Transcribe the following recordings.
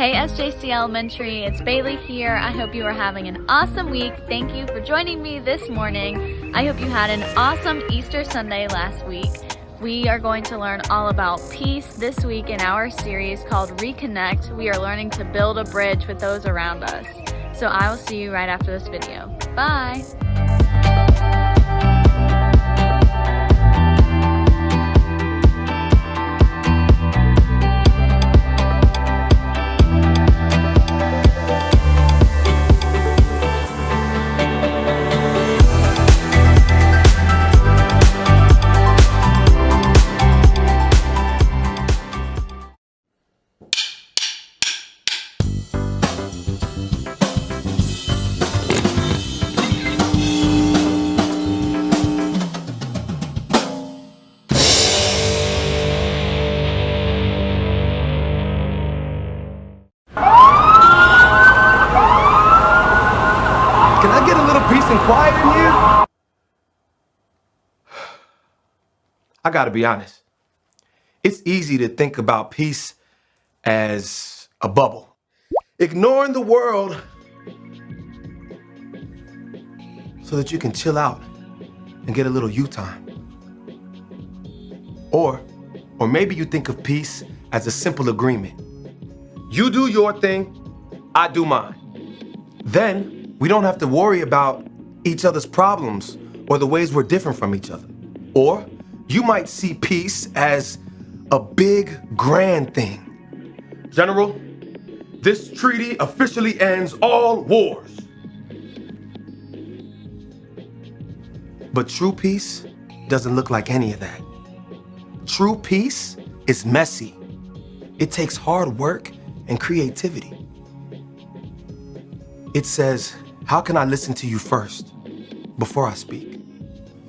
Hey SJC Elementary, it's Bailey here. I hope you are having an awesome week. Thank you for joining me this morning. I hope you had an awesome Easter Sunday last week. We are going to learn all about peace this week in our series called Reconnect. We are learning to build a bridge with those around us. So I will see you right after this video. Bye! Can I get a little peace and quiet in here? I gotta be honest. It's easy to think about peace as a bubble. Ignoring the world so that you can chill out and get a little you time. Or maybe you think of peace as a simple agreement. You do your thing, I do mine. Then we don't have to worry about each other's problems or the ways we're different from each other. Or you might see peace as a big, grand thing. General, this treaty officially ends all wars. But true peace doesn't look like any of that. True peace is messy. It takes hard work and creativity. It says, how can I listen to you first before I speak?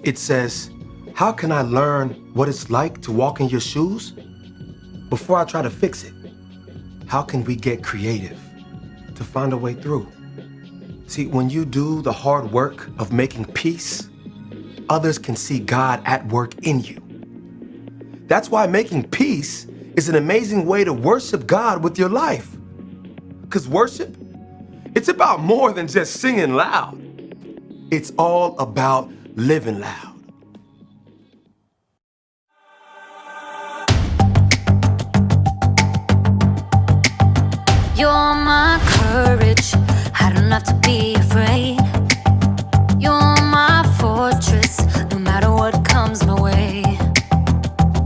It says, how can I learn what it's like to walk in your shoes before I try to fix it? How can we get creative to find a way through? See, when you do the hard work of making peace, others can see God at work in you. That's why making peace is an amazing way to worship God with your life. Because worship, it's about more than just singing loud. It's all about living loud. You're my courage, I don't have to be afraid. You're my fortress, no matter what comes my way.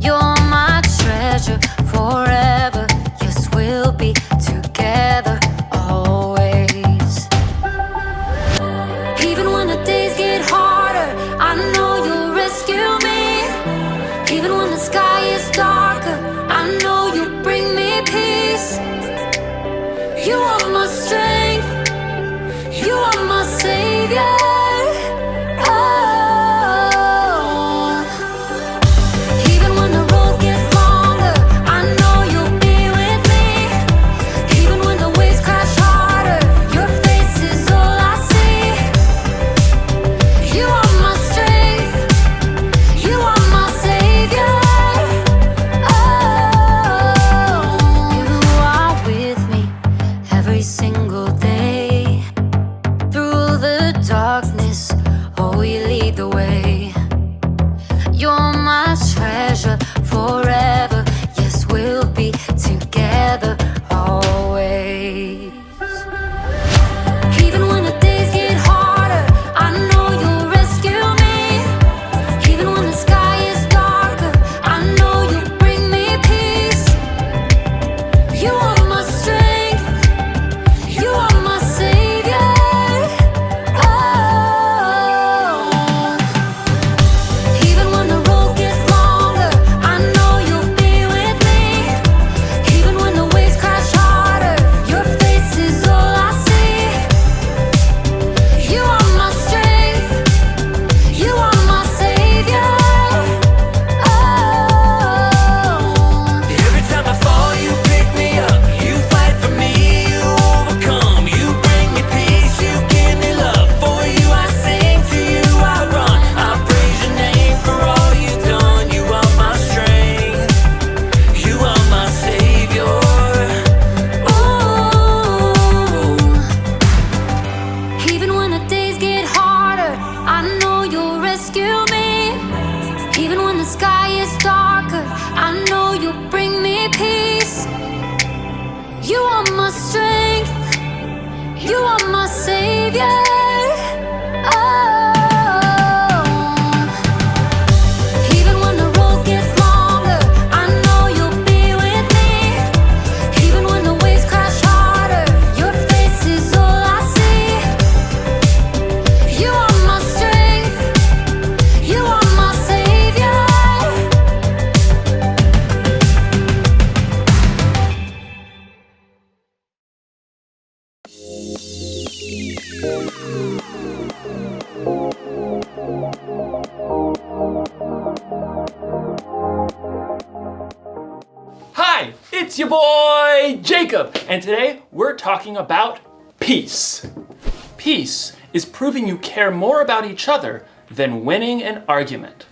You're my treasure forever, yes, we'll be together always. Even when the days get harder, I know you'll rescue me. Even when the sky is darker, I know you'll bring me peace. You are my strength, you are my savior. Oh. Even when the road gets longer, I know you'll be with me. Even when the waves crash harder, your face is all I see. You are my strength, you are my savior. Oh. You are with me every single day. Through the dark You are my strength. You are my savior. Oh, even when the road gets longer, I know you'll be with me. Even when the waves crash harder, your face is all I see. You are my strength. You are my savior. Hi, it's your boy Jacob, and today we're talking about peace. Peace is proving you care more about each other than winning an argument.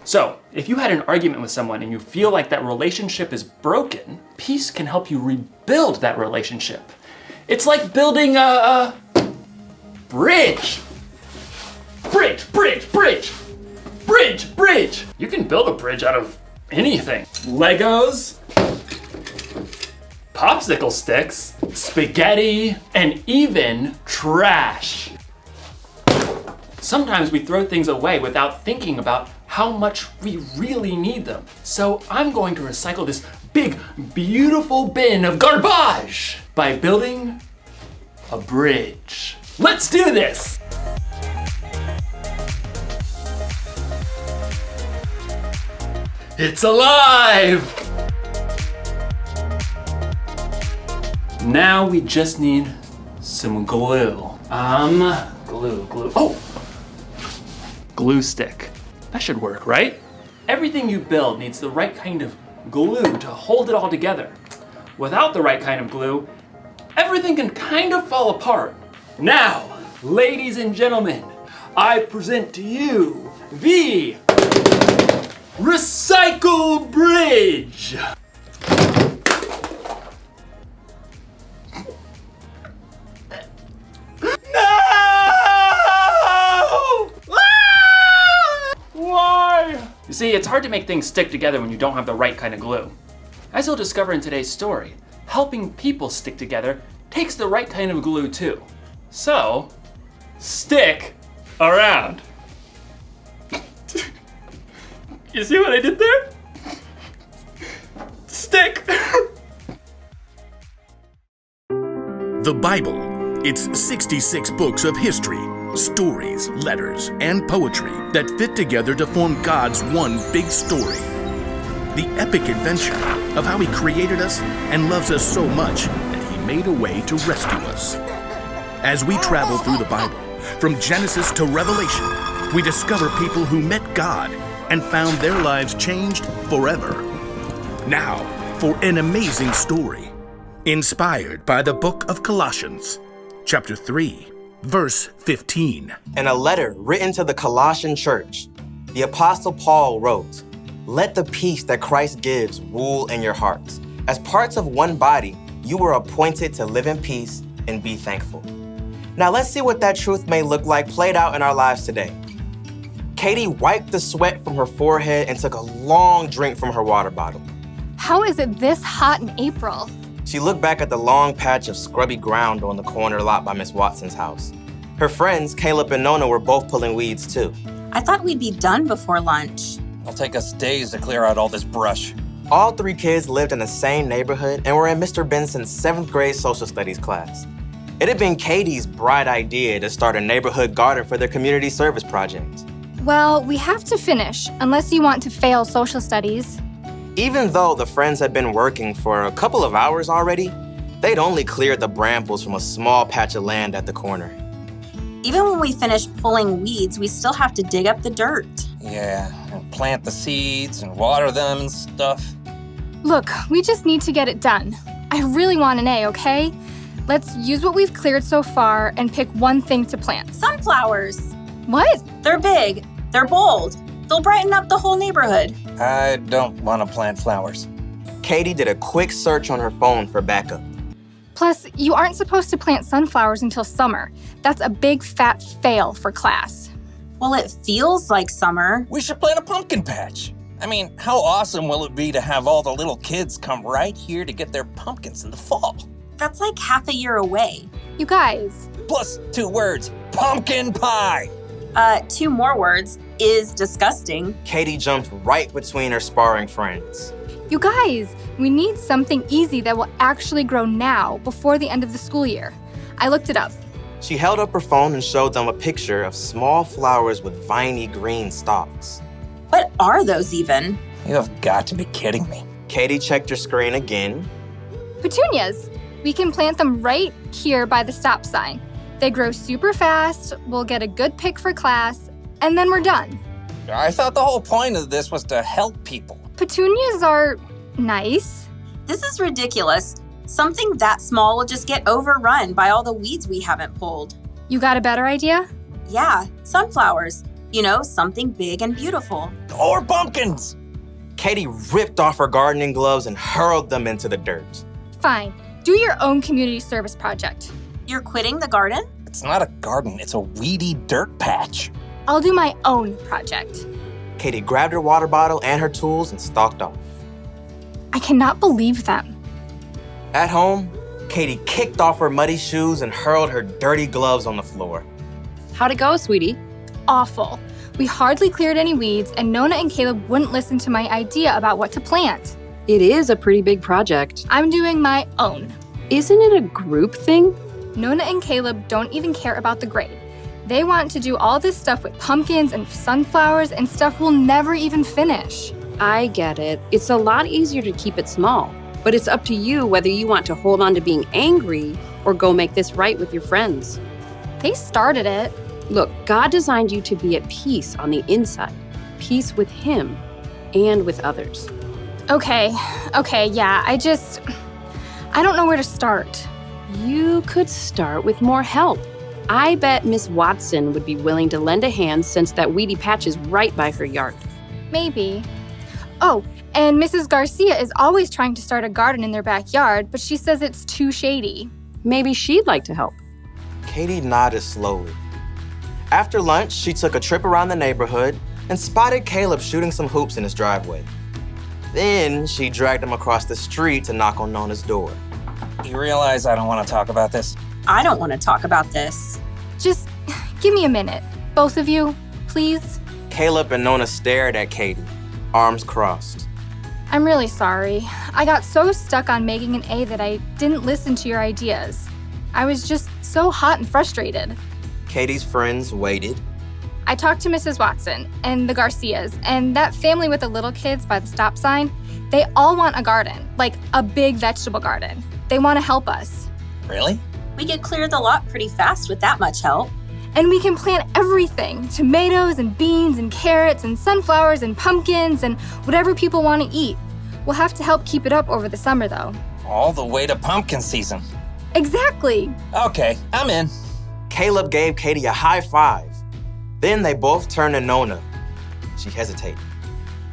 So, if you had an argument with someone and you feel like that relationship is broken, peace can help you rebuild that relationship. It's like building a bridge. Bridge. You can build a bridge out of anything. Legos, popsicle sticks, spaghetti, and even trash. Sometimes we throw things away without thinking about how much we really need them. So I'm going to recycle this big, beautiful bin of garbage by building a bridge. Let's do this! It's alive! Now we just need some glue. Glue. Oh! Glue stick. That should work, right? Everything you build needs the right kind of glue to hold it all together. Without the right kind of glue, everything can kind of fall apart. Now, ladies and gentlemen, I present to you the Recycle Bridge! No! Why? You see, it's hard to make things stick together when you don't have the right kind of glue. As you'll discover in today's story, helping people stick together takes the right kind of glue too. So, stick around. You see what I did there? Stick. The Bible. It's 66 books of history, stories, letters, and poetry that fit together to form God's one big story. The epic adventure of how He created us and loves us so much that He made a way to rescue us. As we travel through the Bible, from Genesis to Revelation, we discover people who met God and found their lives changed forever. Now, for an amazing story, inspired by the book of Colossians, chapter 3, verse 15. In a letter written to the Colossian church, the Apostle Paul wrote, "Let the peace that Christ gives rule in your hearts. As parts of one body, you were appointed to live in peace and be thankful." Now let's see what that truth may look like played out in our lives today. Katie wiped the sweat from her forehead and took a long drink from her water bottle. How is it this hot in April? She looked back at the long patch of scrubby ground on the corner lot by Miss Watson's house. Her friends, Caleb and Nona, were both pulling weeds too. I thought we'd be done before lunch. It'll take us days to clear out all this brush. All three kids lived in the same neighborhood and were in Mr. Benson's 7th grade social studies class. It had been Katie's bright idea to start a neighborhood garden for their community service project. Well, we have to finish, unless you want to fail social studies. Even though the friends had been working for a couple of hours already, they'd only cleared the brambles from a small patch of land at the corner. Even when we finish pulling weeds, we still have to dig up the dirt. Yeah, and plant the seeds and water them and stuff. Look, we just need to get it done. I really want an A, okay? Let's use what we've cleared so far and pick one thing to plant. Sunflowers. What? They're big. They're bold. They'll brighten up the whole neighborhood. I don't want to plant flowers. Katie did a quick search on her phone for backup. Plus, you aren't supposed to plant sunflowers until summer. That's a big fat fail for class. Well, it feels like summer. We should plant a pumpkin patch. I mean, how awesome will it be to have all the little kids come right here to get their pumpkins in the fall? That's like half a year away. You guys, Plus 2 words, pumpkin pie. 2 more words, is disgusting. Katie jumped right between her sparring friends. you guys, we need something easy that will actually grow now before the end of the school year. I looked it up. She held up her phone and showed them a picture of small flowers with viney green stalks. What are those even? You have got to be kidding me. Katie checked her screen again. Petunias. We can plant them right here by the stop sign. They grow super fast, we'll get a good pick for class, and then we're done. I thought the whole point of this was to help people. Petunias are nice. This is ridiculous. Something that small will just get overrun by all the weeds we haven't pulled. You got a better idea? Yeah, sunflowers. You know, something big and beautiful. Or pumpkins. Katie ripped off her gardening gloves and hurled them into the dirt. Fine. Do your own community service project. You're quitting the garden? It's not a garden, it's a weedy dirt patch. I'll do my own project. Katie grabbed her water bottle and her tools and stalked off. I cannot believe them. At home, Katie kicked off her muddy shoes and hurled her dirty gloves on the floor. How'd it go, sweetie? Awful. We hardly cleared any weeds, and Nona and Caleb wouldn't listen to my idea about what to plant. It is a pretty big project. I'm doing my own. Isn't it a group thing? Nona and Caleb don't even care about the grade. They want to do all this stuff with pumpkins and sunflowers and stuff we'll never even finish. I get it. It's a lot easier to keep it small, but it's up to you whether you want to hold on to being angry or go make this right with your friends. They started it. Look, God designed you to be at peace on the inside, peace with Him and with others. Okay, yeah, I don't know where to start. You could start with more help. I bet Miss Watson would be willing to lend a hand since that weedy patch is right by her yard. Maybe. Oh, and Mrs. Garcia is always trying to start a garden in their backyard, but she says it's too shady. Maybe she'd like to help. Katie nodded slowly. After lunch, she took a trip around the neighborhood and spotted Caleb shooting some hoops in his driveway. Then she dragged him across the street to knock on Nona's door. You realize I don't want to talk about this? I don't want to talk about this. Just give me a minute. Both of you, please. Caleb and Nona stared at Katie, arms crossed. I'm really sorry. I got so stuck on making an A that I didn't listen to your ideas. I was just so hot and frustrated. Katie's friends waited. I talked to Mrs. Watson and the Garcias and that family with the little kids by the stop sign. They all want a garden, like a big vegetable garden. They want to help us. Really? We could clear the lot pretty fast with that much help. And we can plant everything, tomatoes and beans and carrots and sunflowers and pumpkins and whatever people want to eat. We'll have to help keep it up over the summer though. All the way to pumpkin season. Exactly. Okay, I'm in. Caleb gave Katie a high five. Then they both turned to Nona. She hesitated.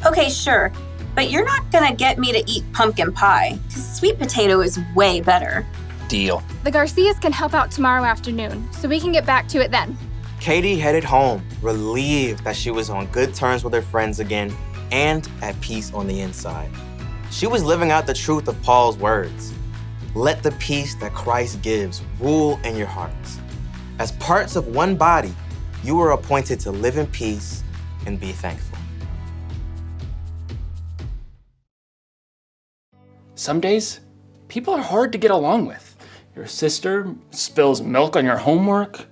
Okay, sure, but you're not gonna get me to eat pumpkin pie, because sweet potato is way better. Deal. The Garcias can help out tomorrow afternoon, so we can get back to it then. Katie headed home, relieved that she was on good terms with her friends again and at peace on the inside. She was living out the truth of Paul's words. Let the peace that Christ gives rule in your hearts. As parts of one body, you are appointed to live in peace and be thankful. Some days, people are hard to get along with. Your sister spills milk on your homework.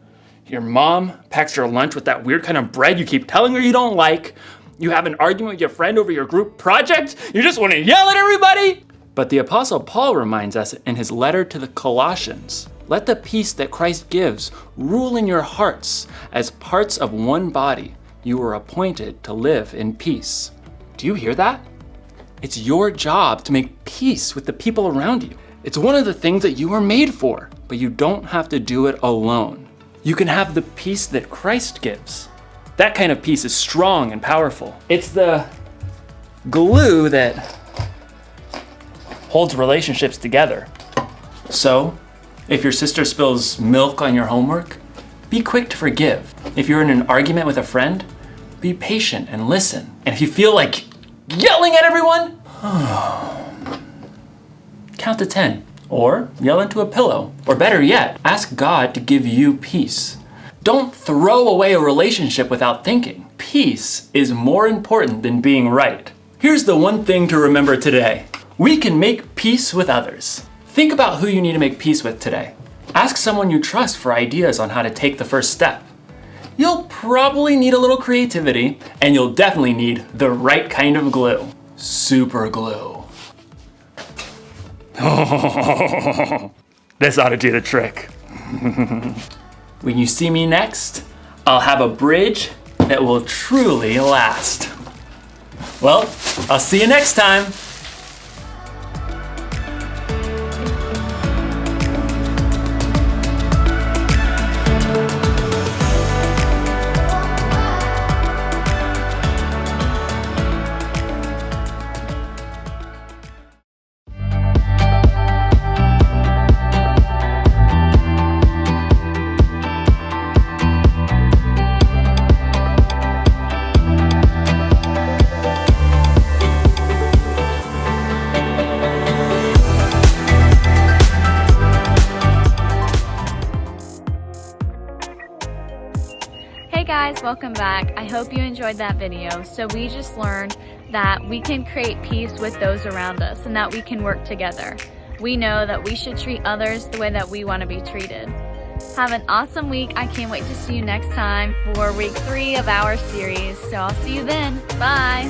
Your mom packs your lunch with that weird kind of bread you keep telling her you don't like. You have an argument with your friend over your group project. You just want to yell at everybody. But the Apostle Paul reminds us in his letter to the Colossians, let the peace that Christ gives rule in your hearts. As parts of one body, you are appointed to live in peace. Do you hear that? It's your job to make peace with the people around you. It's one of the things that you were made for, but you don't have to do it alone. You can have the peace that Christ gives. That kind of peace is strong and powerful. It's the glue that holds relationships together. So, if your sister spills milk on your homework, be quick to forgive. If you're in an argument with a friend, be patient and listen. And if you feel like yelling at everyone, count to 10 Or yell into a pillow. Or better yet, ask God to give you peace. Don't throw away a relationship without thinking. Peace is more important than being right. Here's the one thing to remember today. We can make peace with others. Think about who you need to make peace with today. Ask someone you trust for ideas on how to take the first step. You'll probably need a little creativity, and you'll definitely need the right kind of glue. Super glue. This ought to do the trick. When you see me next, I'll have a bridge that will truly last. Well, I'll see you next time. Hey guys, welcome back. I hope you enjoyed that video. So we just learned that we can create peace with those around us and that we can work together. We know that we should treat others the way that we want to be treated. Have an awesome week. I can't wait to see you next time for week 3 of our series. So I'll see you then. Bye.